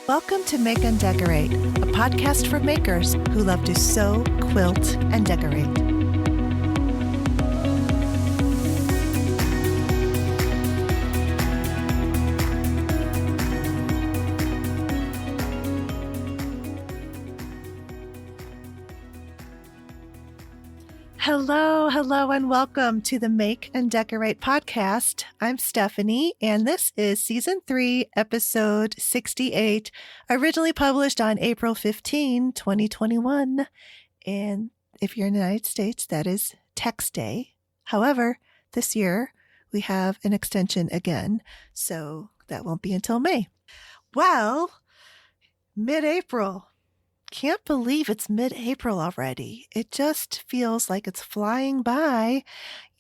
Welcome to Make and Decorate, a podcast for makers who love to sew, quilt, and decorate. Hello, and welcome to the Make and Decorate podcast. I'm Stephanie, and this is Season 3, Episode 68, originally published on April 15, 2021. And if you're in the United States, that is Text Day. However, this year we have an extension again, so that won't be until May. Well, mid-April. Can't believe it's mid-April already. It just feels like it's flying by.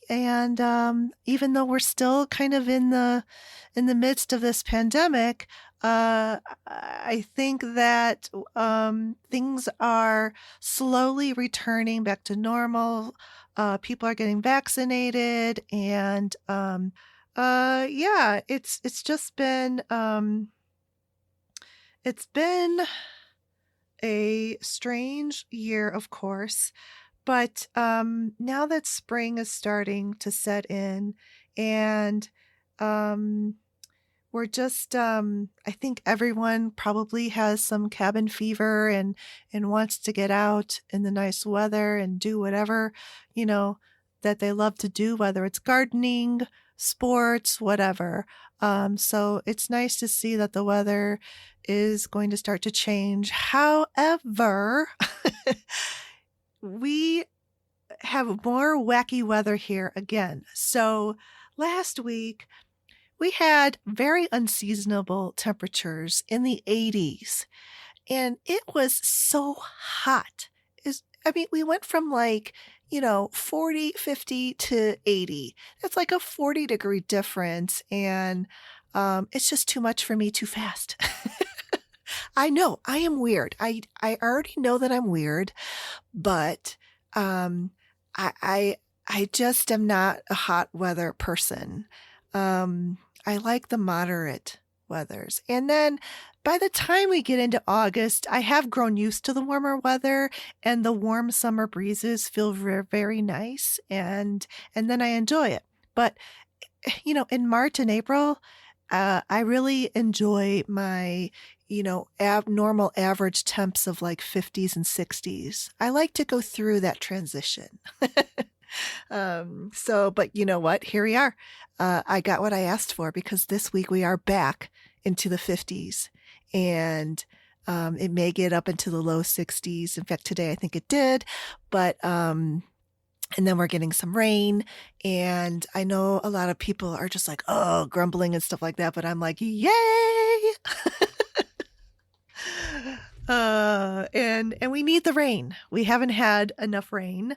And even though we're still kind of in the midst of this pandemic, I think that things are slowly returning back to normal. People are getting vaccinated, and it's just been it's been a strange year, of course, but now that spring is starting to set in, and we're just, I think everyone probably has some cabin fever and wants to get out in the nice weather and do whatever, that they love to do, whether it's gardening, sports, whatever. So it's nice to see that the weather is going to start to change. However, we have more wacky weather here again. So last week, we had very unseasonable temperatures in the 80s, and it was so hot. We went from 40, 50 to 80. That's like a 40-degree difference, and it's just too much for me too fast. I know, I am weird. I already know that I'm weird, but I just am not a hot weather person. I like the moderate weathers. And then by the time we get into August, I have grown used to the warmer weather, and the warm summer breezes feel very, very nice, and then I enjoy it. But in March and April, I really enjoy my normal average temps of like 50s and 60s. I like to go through that transition. But you know what? Here we are. I got what I asked for, because this week we are back into the 50s, and it may get up into the low 60s. In fact, today I think it did, but and then we're getting some rain, and I know a lot of people are just like, oh, grumbling and stuff like that, but I'm like, yay! And we need the rain. We haven't had enough rain.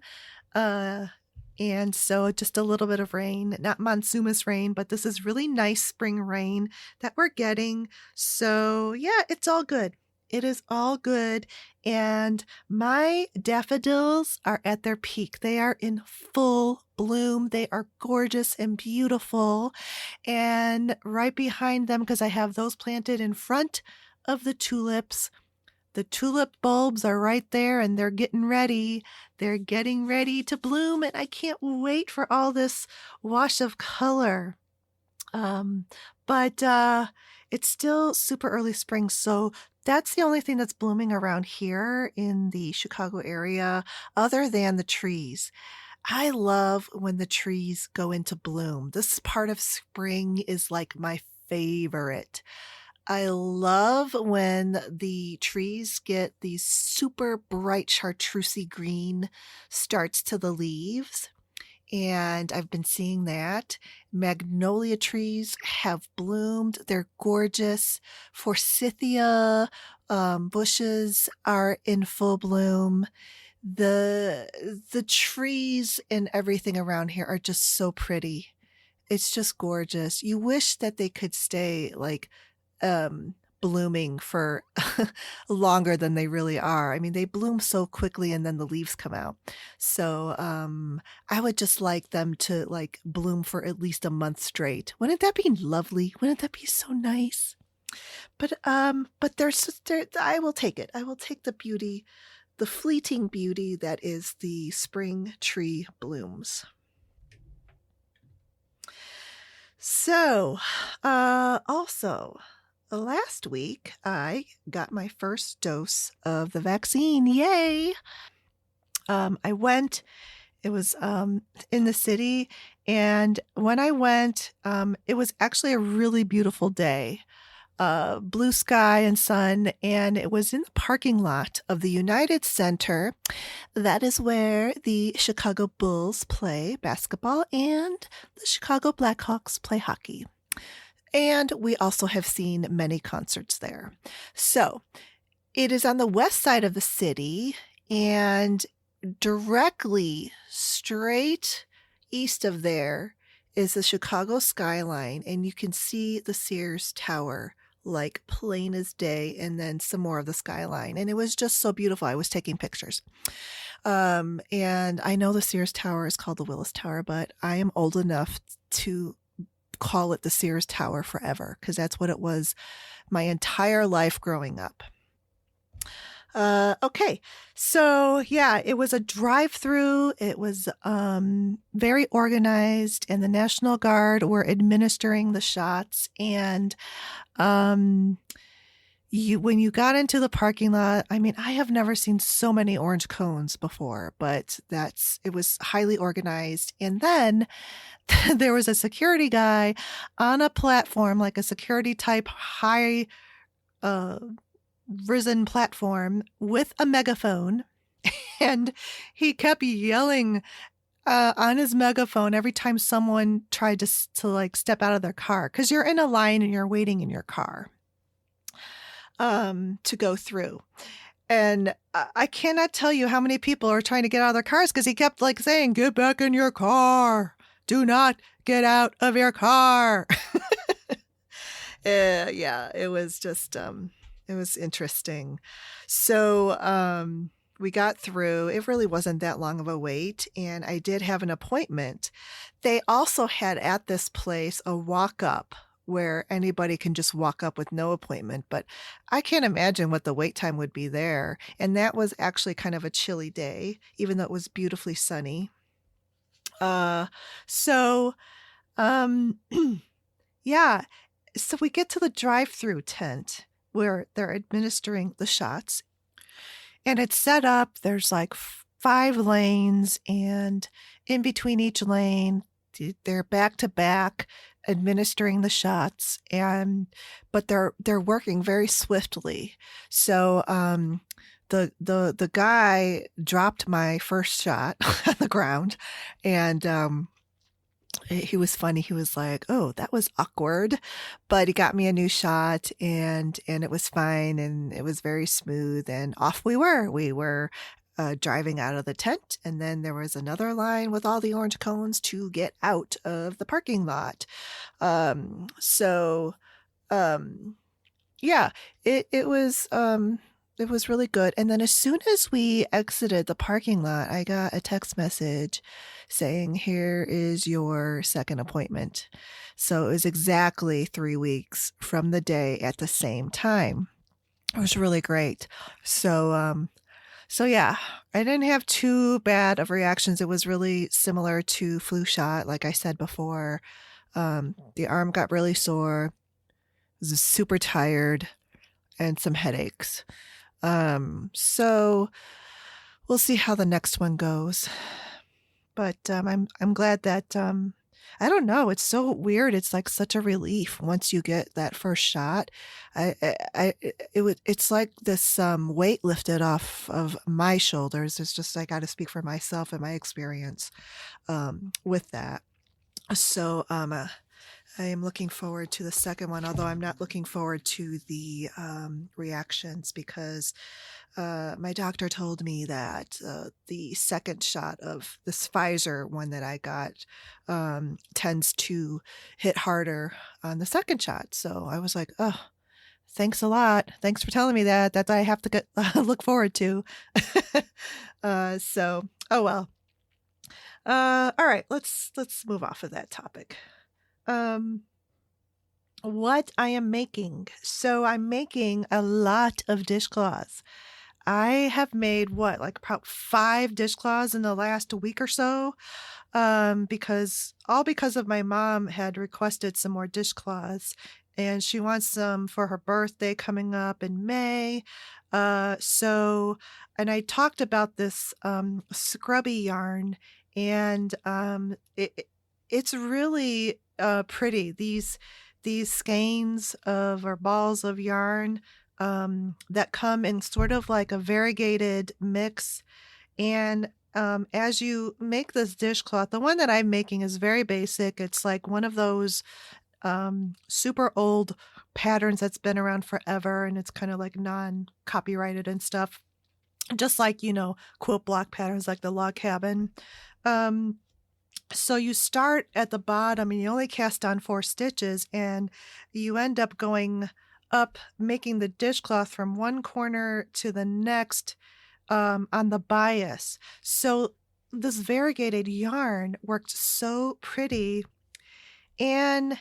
And so just a little bit of rain, not monsoonous rain, but this is really nice spring rain that we're getting. So yeah, it's all good. It is all good. And my daffodils are at their peak. They are in full bloom. They are gorgeous and beautiful. And right behind them, because I have those planted in front of the tulips, the tulip bulbs are right there, and they're getting ready. They're getting ready to bloom, and I can't wait for all this wash of color. But it's still super early spring, so that's the only thing that's blooming around here in the Chicago area, other than the trees. I love when the trees go into bloom. This part of spring is like my favorite. I love when the trees get these super bright chartreusey green starts to the leaves, and I've been seeing that. Magnolia trees have bloomed. They're gorgeous. Forsythia bushes are in full bloom. The trees and everything around here are just so pretty. It's just gorgeous. You wish that they could stay blooming for longer than they really are. I mean, they bloom so quickly, and then the leaves come out. So I would just like them to bloom for at least a month straight. Wouldn't that be lovely? Wouldn't that be so nice? but I will take it. I will take the beauty, the fleeting beauty that is the spring tree blooms. So, also, last week I got my first dose of the vaccine. Yay! I went. It was in the city, and when I went, it was actually a really beautiful day. Blue sky and sun, and it was in the parking lot of the United Center. That is where the Chicago Bulls play basketball and the Chicago Blackhawks play hockey. And we also have seen many concerts there. So it is on the west side of the city, and directly straight east of there is the Chicago skyline, and you can see the Sears Tower like plain as day, and then some more of the skyline. And it was just so beautiful. I was taking pictures. And I know the Sears Tower is called the Willis Tower, but I am old enough to call it the Sears Tower forever, because that's what it was my entire life growing up. Okay. So yeah, it was a drive-through. It was very organized, and the National Guard were administering the shots. And when you got into the parking lot, I mean, I have never seen so many orange cones before, but it was highly organized. And then there was a security guy on a platform, like a security type high risen platform with a megaphone, and he kept yelling on his megaphone every time someone tried to like step out of their car, because you're in a line and you're waiting in your car to go through. And I cannot tell you how many people are trying to get out of their cars, because he kept like saying, "Get back in your car. Do not get out of your car." Yeah, it was just it was interesting. So we got through. It really wasn't that long of a wait, and I did have an appointment. They also had at this place a walk-up where anybody can just walk up with no appointment, but I can't imagine what the wait time would be there. And that was actually kind of a chilly day, even though it was beautifully sunny. So yeah, so we get to the drive-through tent where they're administering the shots, and it's set up. There's like 5 lanes, and in between each lane, they're back to back administering the shots, but they're working very swiftly. So the guy dropped my first shot on the ground, and he was funny. He was like, "Oh, that was awkward," but he got me a new shot, and it was fine, and it was very smooth, and off we were. We were driving out of the tent, and then there was another line with all the orange cones to get out of the parking lot. Yeah, it was really good. And then as soon as we exited the parking lot, I got a text message saying, "Here is your second appointment." So it was exactly 3 weeks from the day at the same time. It was really great. So yeah, I didn't have too bad of reactions. It was really similar to flu shot, like I said before. The arm got really sore, was super tired, and some headaches. So we'll see how the next one goes. But I'm glad that I don't know, it's so weird. It's like such a relief once you get that first shot. It's like this weight lifted off of my shoulders. It's just, I got to speak for myself and my experience with that. So I am looking forward to the second one, although I'm not looking forward to the reactions, because my doctor told me that the second shot of this Pfizer one that I got tends to hit harder on the second shot. So I was like, "Oh, thanks a lot. Thanks for telling me that. That I have to look forward to." So, oh well. All right, let's move off of that topic. what I am making. So I'm making a lot of dishcloths. I have made what, like about 5 dishcloths in the last week or so, because of my mom had requested some more dishcloths, and she wants some for her birthday coming up in May. And I talked about this scrubby yarn, and it's really pretty. These skeins of or balls of yarn that come in sort of like a variegated mix. And as you make this dishcloth, the one that I'm making is very basic. It's like one of those super old patterns that's been around forever, and it's kind of like non-copyrighted and stuff. Just like, quilt block patterns like the log cabin. Um, so you start at the bottom and you only cast on 4 stitches, and you end up going up, making the dishcloth from one corner to the next on the bias. So this variegated yarn worked so pretty, and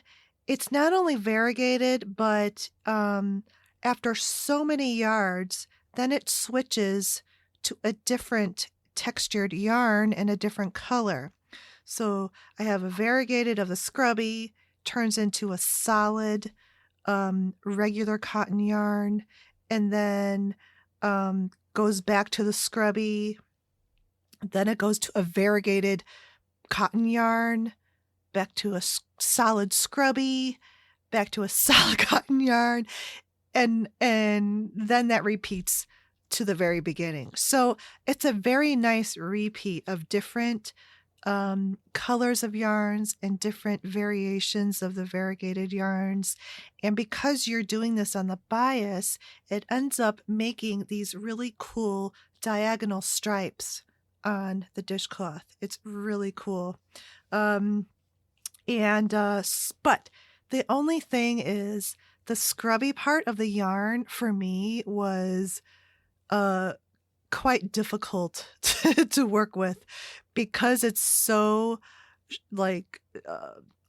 it's not only variegated, but after so many yards, then it switches to a different textured yarn and a different color. So I have a variegated of the scrubby, turns into a solid regular cotton yarn, and then goes back to the scrubby. Then it goes to a variegated cotton yarn, back to a solid scrubby, back to a solid cotton yarn, and then that repeats to the very beginning. So it's a very nice repeat of different colors of yarns and different variations of the variegated yarns. And because you're doing this on the bias, it ends up making these really cool diagonal stripes on the dishcloth. It's really cool. But the only thing is, the scrubby part of the yarn for me was quite difficult to work with, because it's so like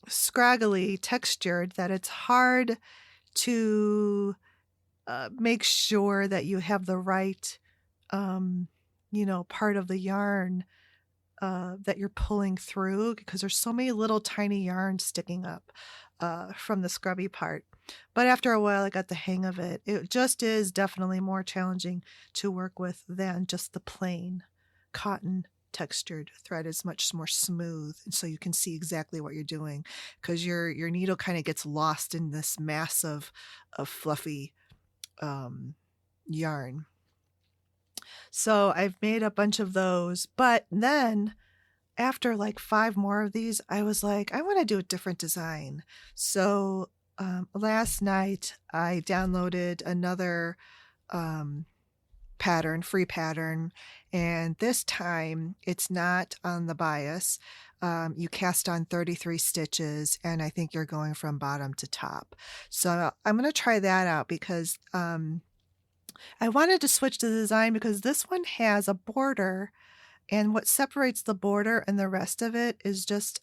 scraggly textured that it's hard to make sure that you have the right part of the yarn that you're pulling through, because there's so many little tiny yarns sticking up from the scrubby part. But after a while, I got the hang of it. It just is definitely more challenging to work with than just the plain cotton textured thread. Is much more smooth, and so you can see exactly what you're doing, because your needle kind of gets lost in this mass of fluffy yarn. So I've made a bunch of those, but then after like 5 more of these, I was like, I want to do a different design. So last night I downloaded another free pattern, and this time it's not on the bias. You cast on 33 stitches, and I think you're going from bottom to top. So I'm going to try that out, because I wanted to switch the design, because this one has a border, and what separates the border and the rest of it is just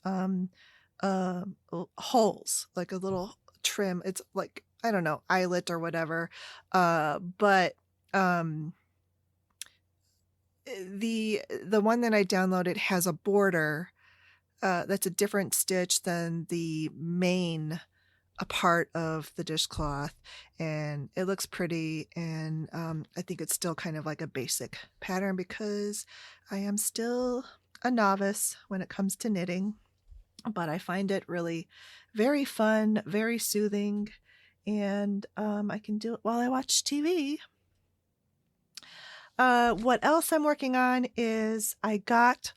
holes, like a little trim. It's like, I don't know, eyelet or whatever. But the one that I downloaded has a border that's a different stitch than the main a part of the dishcloth, and it looks pretty. And I think it's still kind of like a basic pattern, because I am still a novice when it comes to knitting, but I find it really very fun, very soothing, and I can do it while I watch TV. What else I'm working on is, I got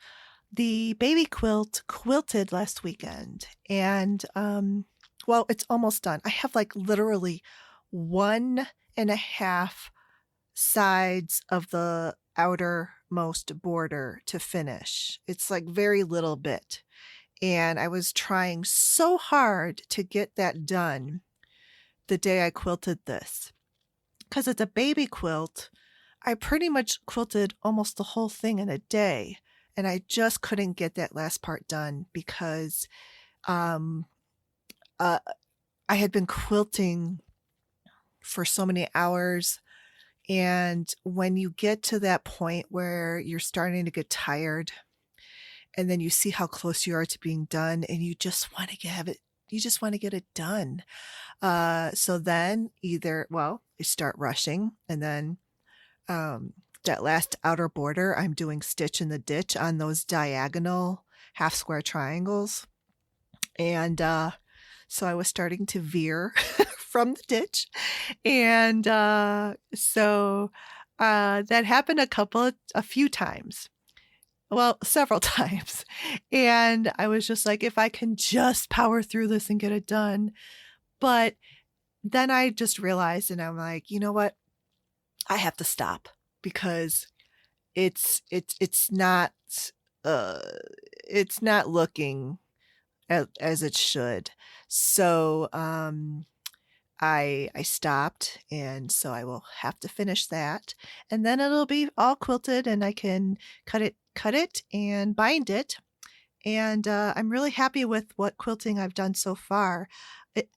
the baby quilt quilted last weekend, and well, it's almost done. I have like literally 1.5 sides of the outermost border to finish. It's like very little bit. And I was trying so hard to get that done the day I quilted this. Because it's a baby quilt, I pretty much quilted almost the whole thing in a day. And I just couldn't get that last part done, because I I had been quilting for so many hours. And when you get to that point where you're starting to get tired, and then you see how close you are to being done, and you just want to get it done. So then you start rushing, and then that last outer border, I'm doing stitch in the ditch on those diagonal half square triangles. And so I was starting to veer from the ditch. And that happened a few times. Well, several times. And I was just like, if I can just power through this and get it done. But then I just realized, and I'm like, you know what? I have to stop, because it's not looking as it should. So I stopped, and so I will have to finish that, and then it'll be all quilted, and I can cut it and bind it. And I'm really happy with what quilting I've done so far.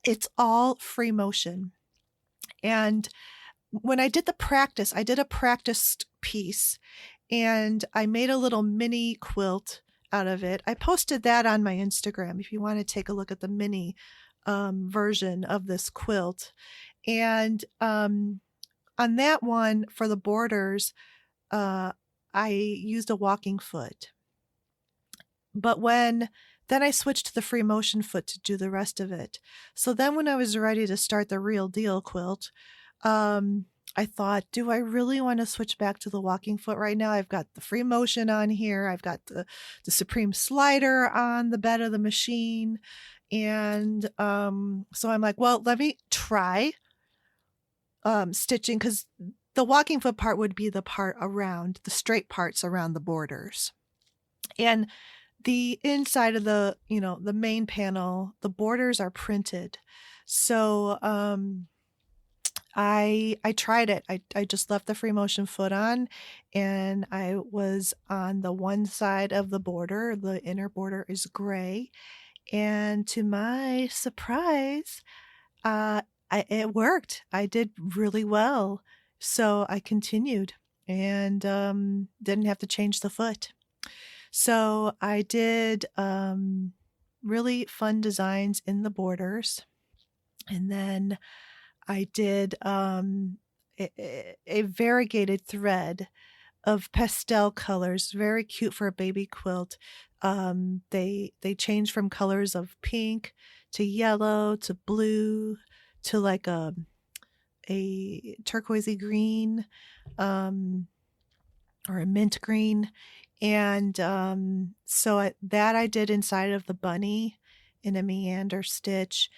It's all free motion. And when I did I did a practiced piece, and I made a little mini quilt out of it. I posted that on my Instagram if you want to take a look at the mini version of this quilt. And on that one, for the borders, I used a walking foot. But then I switched to the free motion foot to do the rest of it. So then when I was ready to start the real deal quilt, I thought, do I really want to switch back to the walking foot right now? I've got the free motion on here. I've got the Supreme slider on the bed of the machine. And so I'm like, well, let me try stitching, because the walking foot part would be the part around, the straight parts around the borders. And the inside of the main panel, the borders are printed. So I tried it. I just left the free motion foot on, and I was on the one side of the border. The inner border is gray. And to my surprise, it worked. I did really well. So I continued, and didn't have to change the foot. So I did really fun designs in the borders. And then I did a variegated thread of pastel colors, very cute for a baby quilt. They change from colors of pink to yellow to blue to like a turquoisey green, or a mint green. And that I did inside of the bunny in a meander stitch.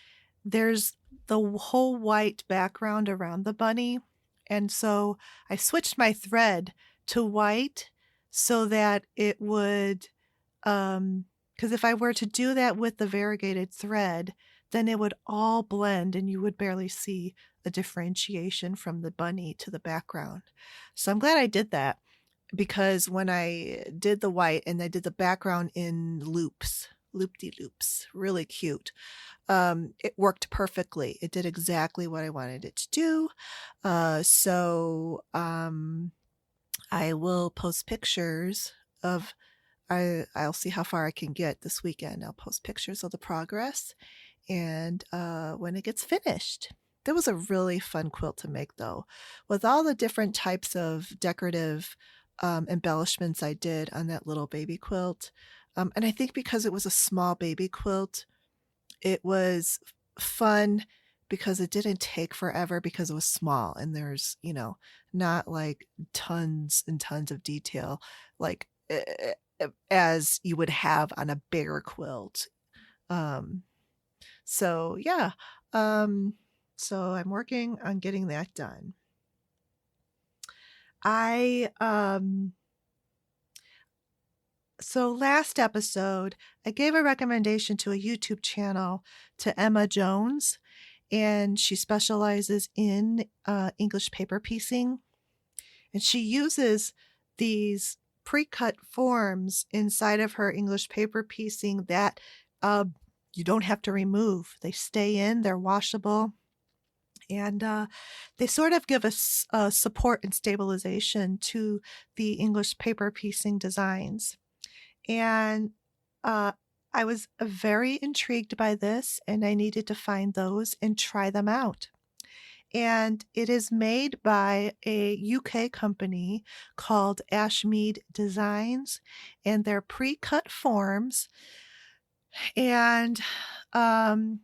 There's the whole white background around the bunny. And so I switched my thread to white so that it would, because if I were to do that with the variegated thread, then it would all blend and you would barely see a differentiation from the bunny to the background. So I'm glad I did that, because when I did the white and I did the background in loop-de-loops, really cute. It worked perfectly. It did exactly what I wanted it to do. So I will post pictures of, I'll see how far I can get this weekend. I'll post pictures of the progress and when it gets finished. That was a really fun quilt to make, though, with all the different types of decorative embellishments I did on that little baby quilt. And I think because it was a small baby quilt, it was fun because it didn't take forever because it was small and there's, not like tons and tons of detail like as you would have on a bigger quilt. So yeah. So I'm working on getting that done. So last episode, I gave a recommendation to a YouTube channel to Emma Jones, and she specializes in English paper piecing. And she uses these pre-cut forms inside of her English paper piecing that you don't have to remove. They stay in, they're washable, and they sort of give us support and stabilization to the English paper piecing designs. And uh, I was very intrigued by this, and I needed to find those and try them out. And it is made by a UK company called Ashmead Designs, and they're pre-cut forms. And um,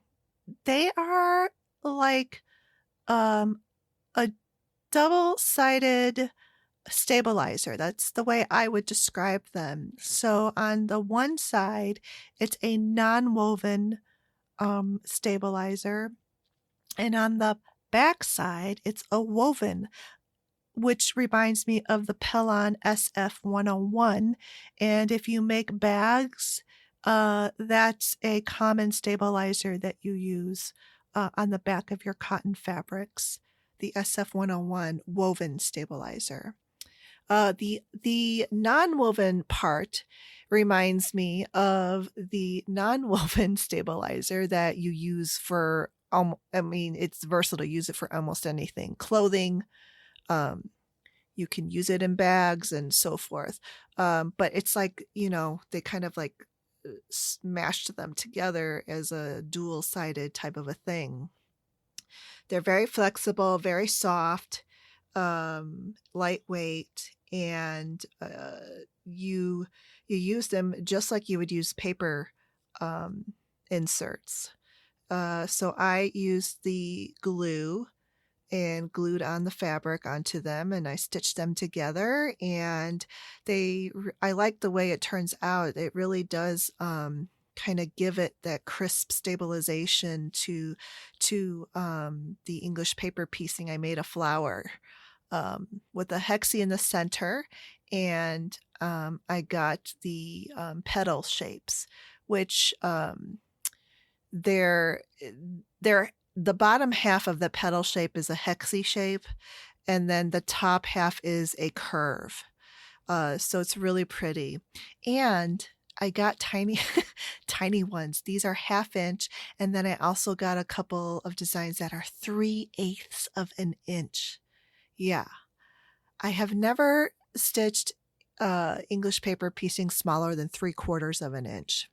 they are like um, a double-sided stabilizer. That's the way I would describe them. So on the one side, it's a non-woven stabilizer, and on the back side, it's a woven, which reminds me of the Pellon SF101. And if you make bags, that's a common stabilizer that you use on the back of your cotton fabrics, the SF101 woven stabilizer. The non-woven part reminds me of the non-woven stabilizer that you use for, I mean, it's versatile. Use it for almost anything. Clothing, you can use it in bags and so forth. But it's like, they kind of like smashed them together as a dual-sided type of a thing. They're very flexible, very soft, lightweight, and you use them just like you would use paper inserts. So I used the glue and glued on the fabric onto them, and I stitched them together, and I like the way it turns out. It really does kind of give it that crisp stabilization to the English paper piecing. I made a flower with a hexie in the center, and I got the petal shapes, which they're the bottom half of the petal shape is a hexie shape, and then the top half is a curve. So it's really pretty. And I got tiny, tiny ones. These are 1/2 inch. And then I also got a couple of designs that are 3/8 of an inch. Yeah. I have never stitched English paper piecing smaller than 3/4 of an inch.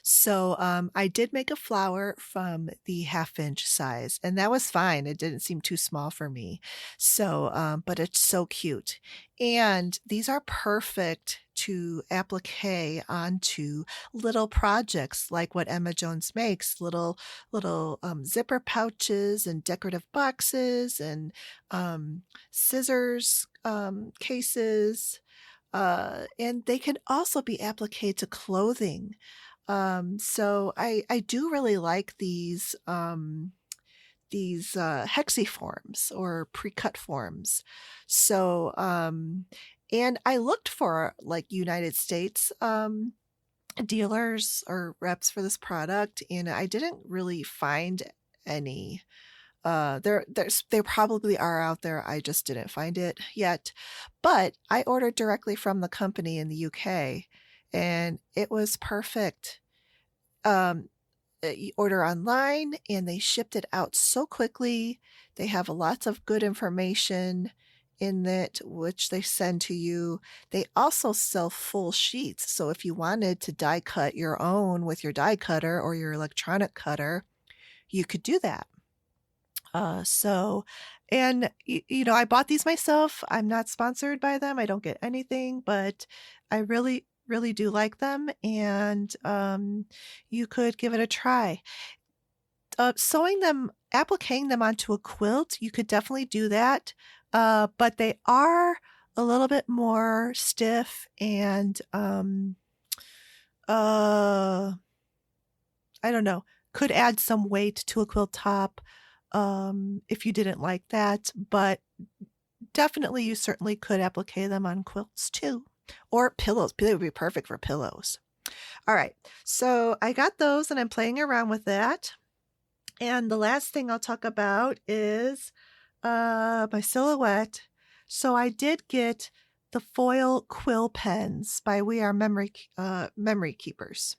So I did make a flower from the 1/2 inch size, and that was fine. It didn't seem too small for me. So, but it's so cute. And these are perfect to applique onto little projects like what Emma Jones makes, little zipper pouches and decorative boxes and scissors cases. And they can also be appliqued to clothing. So I do really like these hexie forms or pre-cut forms. So and I looked for like United States dealers or reps for this product, and I didn't really find any. They probably are out there. I just didn't find it yet. But I ordered directly from the company in the UK, and it was perfect. You order online, and they shipped it out so quickly. They have lots of good information in it, which they send to you. They also sell full sheets. So if you wanted to die cut your own with your die cutter or your electronic cutter, you could do that. And I bought these myself. I'm not sponsored by them. I don't get anything, but I really, really do like them, and you could give it a try. Sewing them, appliquing them onto a quilt, you could definitely do that, but they are a little bit more stiff, and I don't know, could add some weight to a quilt top if you didn't like that, but definitely you certainly could applique them on quilts too, or pillows. They would be perfect for pillows. All right, so I got those, and I'm playing around with that. And the last thing I'll talk about is my silhouette. So I did get the foil quill pens by We Are Memory Keepers.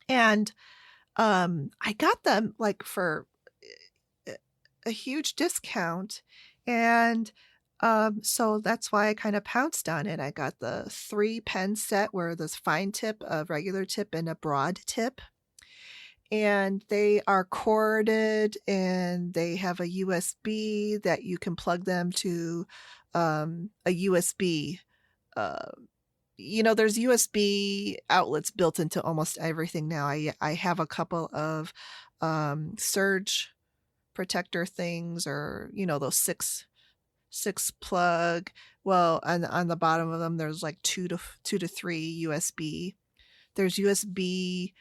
And I got them like for a huge discount. And so that's why I kind of pounced on it. I got the 3 pen set where there's fine tip, a regular tip, and a broad tip. And they are corded and they have a USB that you can plug them to a USB. Uh, there's USB outlets built into almost everything now. I have a couple of surge protector things, or those six plug. Well, on the bottom of them, there's like two to three USB. There's USB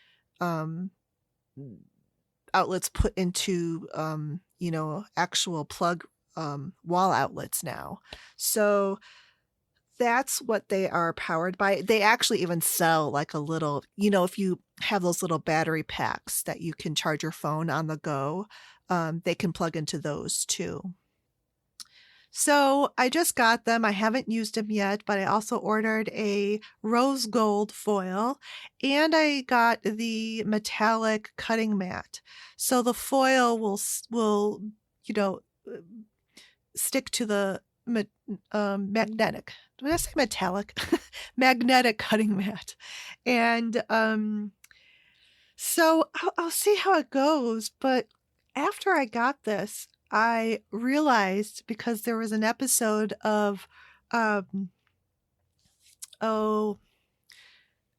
outlets put into actual plug wall outlets now. So that's what they are powered by. They actually even sell like a little, if you have those little battery packs that you can charge your phone on the go, they can plug into those too. So I just got them. I haven't used them yet, but I also ordered a rose gold foil and I got the metallic cutting mat. So the foil will stick to the magnetic. Did I say metallic? Magnetic cutting mat. And so I'll see how it goes. But after I got this, I realized, because there was an episode of, I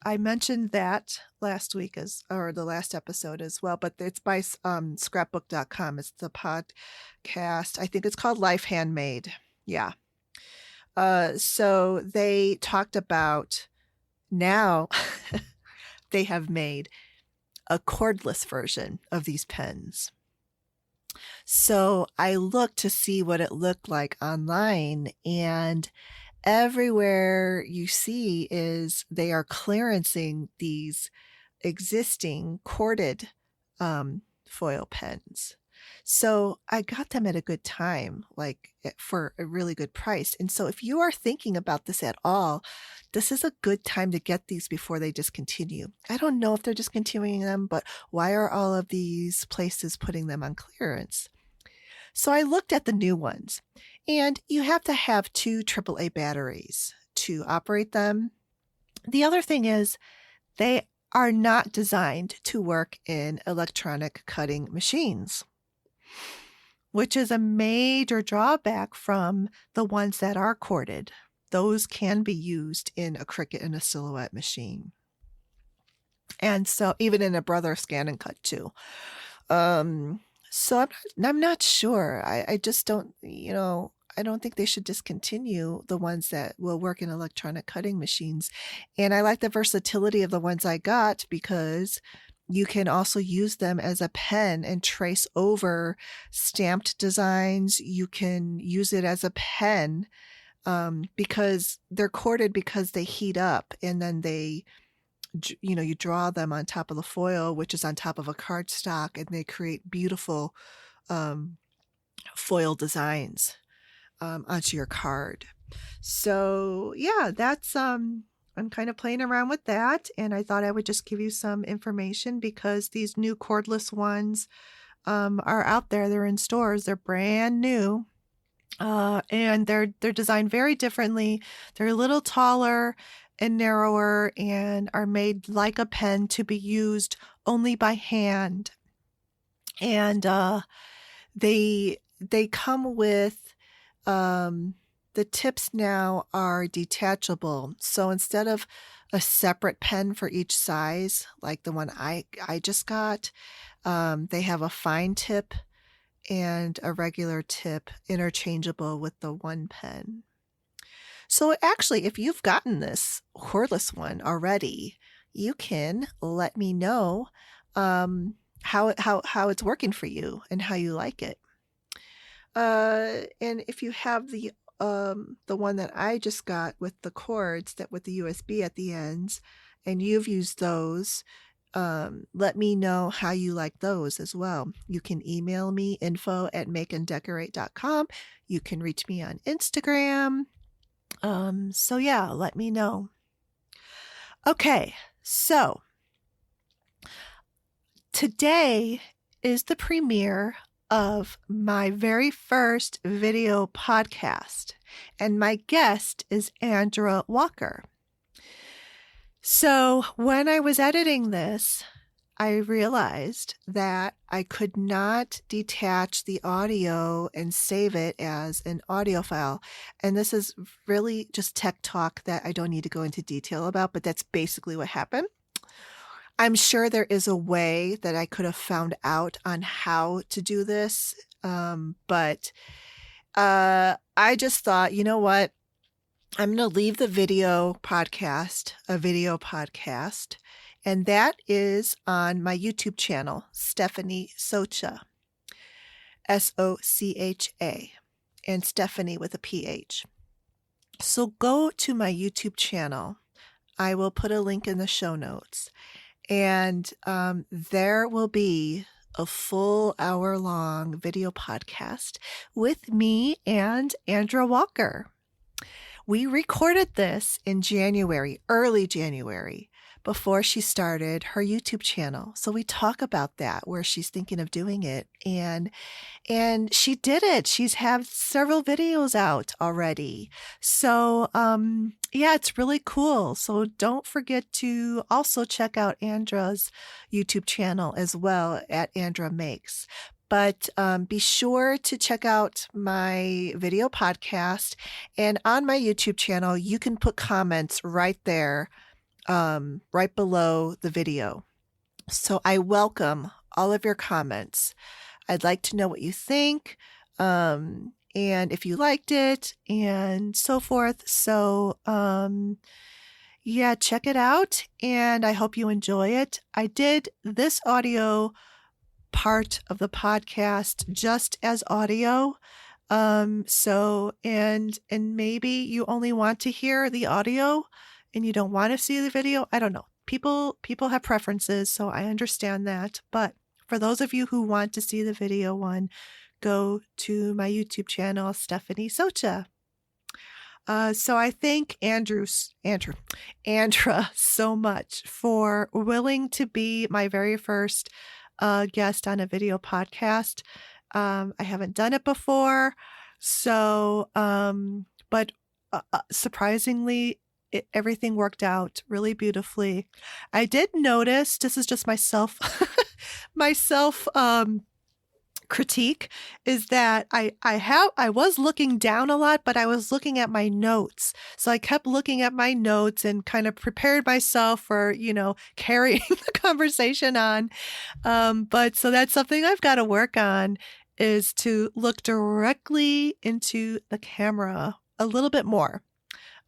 mentioned that last week or the last episode as well, but it's by scrapbook.com. It's the podcast. I think it's called Life Handmade. Yeah. So they talked about now they have made a cordless version of these pens. So I looked to see what it looked like online, and everywhere you see is they are clearancing these existing corded foil pens. So I got them at a good time, like for a really good price. And so if you are thinking about this at all, this is a good time to get these before they discontinue. I don't know if they're discontinuing them, but why are all of these places putting them on clearance? So I looked at the new ones, and you have to have 2 AAA batteries to operate them. The other thing is they are not designed to work in electronic cutting machines, which is a major drawback from the ones that are corded. Those can be used in a Cricut and a Silhouette machine. And so even in a Brother Scan and Cut too. So I'm not sure. I just don't, I don't think they should discontinue the ones that will work in electronic cutting machines. And I like the versatility of the ones I got, because you can also use them as a pen and trace over stamped designs. You can use it as a pen because they're corded, because they heat up, and then you draw them on top of the foil, which is on top of a cardstock, and they create beautiful foil designs onto your card. So yeah, that's I'm kind of playing around with that, and I thought I would just give you some information, because these new cordless ones are out there. They're in stores. They're brand new. And they're designed very differently. They're a little taller and narrower and are made like a pen to be used only by hand. And they come with the tips now are detachable. So instead of a separate pen for each size, like the one I just got, they have a fine tip and a regular tip interchangeable with the one pen. So actually, if you've gotten this cordless one already, you can let me know how it's working for you and how you like it. And if you have the one that I just got with the cords, that with the USB at the ends, and you've used those, let me know how you like those as well. You can email me info@makeanddecorate.com. You can reach me on Instagram. So yeah, let me know. Okay, so Today is the premiere of my very first video podcast, and my guest is Andra Walker. So when I was editing this, I realized that I could not detach the audio and save it as an audio file. And this is really just tech talk that I don't need to go into detail about, but that's basically what happened. I'm sure there is a way that I could have found out on how to do this, but I just thought, you know what? I'm going to leave the video podcast a video podcast, and that is on my YouTube channel, Stephanie Socha, Socha, and Stephanie with a PH. So go to my YouTube channel. I will put a link in the show notes. And there will be a full hour-long video podcast with me and Andra Walker. We recorded this in January, early January, before she started her YouTube channel. So we talk about that, where she's thinking of doing it. And she did it. She's had several videos out already. So, yeah, it's really cool. So don't forget to also check out Andra's YouTube channel as well at Andra Makes. But be sure to check out my video podcast. And on my YouTube channel, you can put comments right there, right below the video. So I welcome all of your comments. I'd like to know what you think, and if you liked it, and so forth. So, yeah, check it out, and I hope you enjoy it. I did this audio part of the podcast just as audio. So, and maybe you only want to hear the audio and you don't want to see the video. I don't know. People have preferences, so I understand that. But for those of you who want to see the video one, go to my YouTube channel, Stephanie Socha. So I thank Andra so much for willing to be my very first guest on a video podcast. I haven't done it before, so but surprisingly, everything worked out really beautifully. I did notice, this is just myself critique, is that I was looking down a lot, but I was looking at my notes. So I kept looking at my notes and kind of prepared myself for, carrying the conversation on. But so that's something I've got to work on, is to look directly into the camera a little bit more.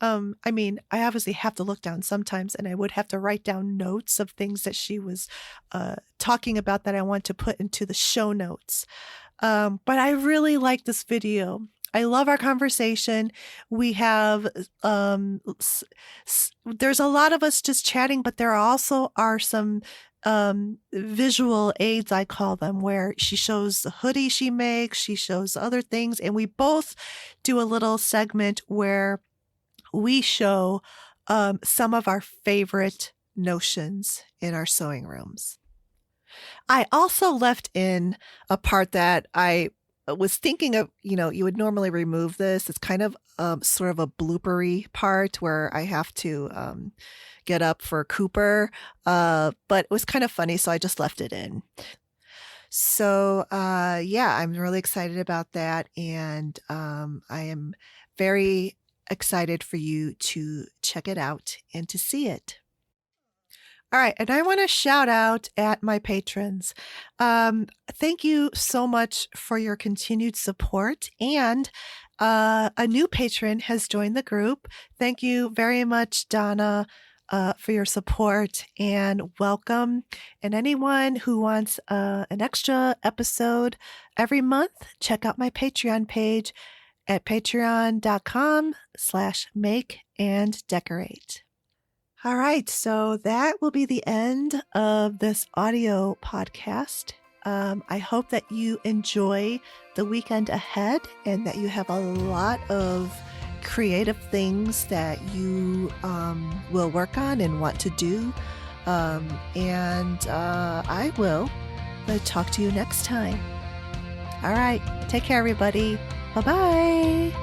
I mean, I obviously have to look down sometimes, and I would have to write down notes of things that she was talking about that I want to put into the show notes. But I really like this video. I love our conversation. We have, there's a lot of us just chatting, but there also are some visual aids, I call them, where she shows the hoodie she makes, she shows other things, and we both do a little segment where we show some of our favorite notions in our sewing rooms. I also left in a part that I was thinking of, you would normally remove this. It's kind of sort of a bloopery part where I have to get up for Cooper, but it was kind of funny, so I just left it in. So, yeah, I'm really excited about that, and I am very excited for you to check it out and to see it. All right, and I want to shout out at my patrons. Thank you so much for your continued support, and a new patron has joined the group. Thank you very much, Donna, for your support, and welcome. And anyone who wants an extra episode every month, check out my Patreon page at patreon.com/make-and-decorate. All right, so that will be the end of this audio podcast. I hope that you enjoy the weekend ahead and that you have a lot of creative things that you will work on and want to do. And I will I'll talk to you next time. All right. Take care, everybody. Bye-bye.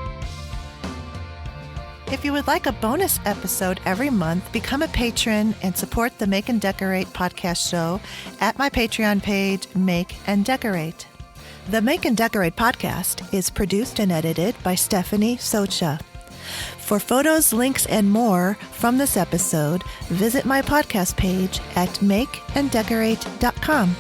If you would like a bonus episode every month, become a patron and support the Make and Decorate podcast show at my Patreon page, Make and Decorate. The Make and Decorate podcast is produced and edited by Stephanie Socha. For photos, links, and more from this episode, visit my podcast page at makeanddecorate.com.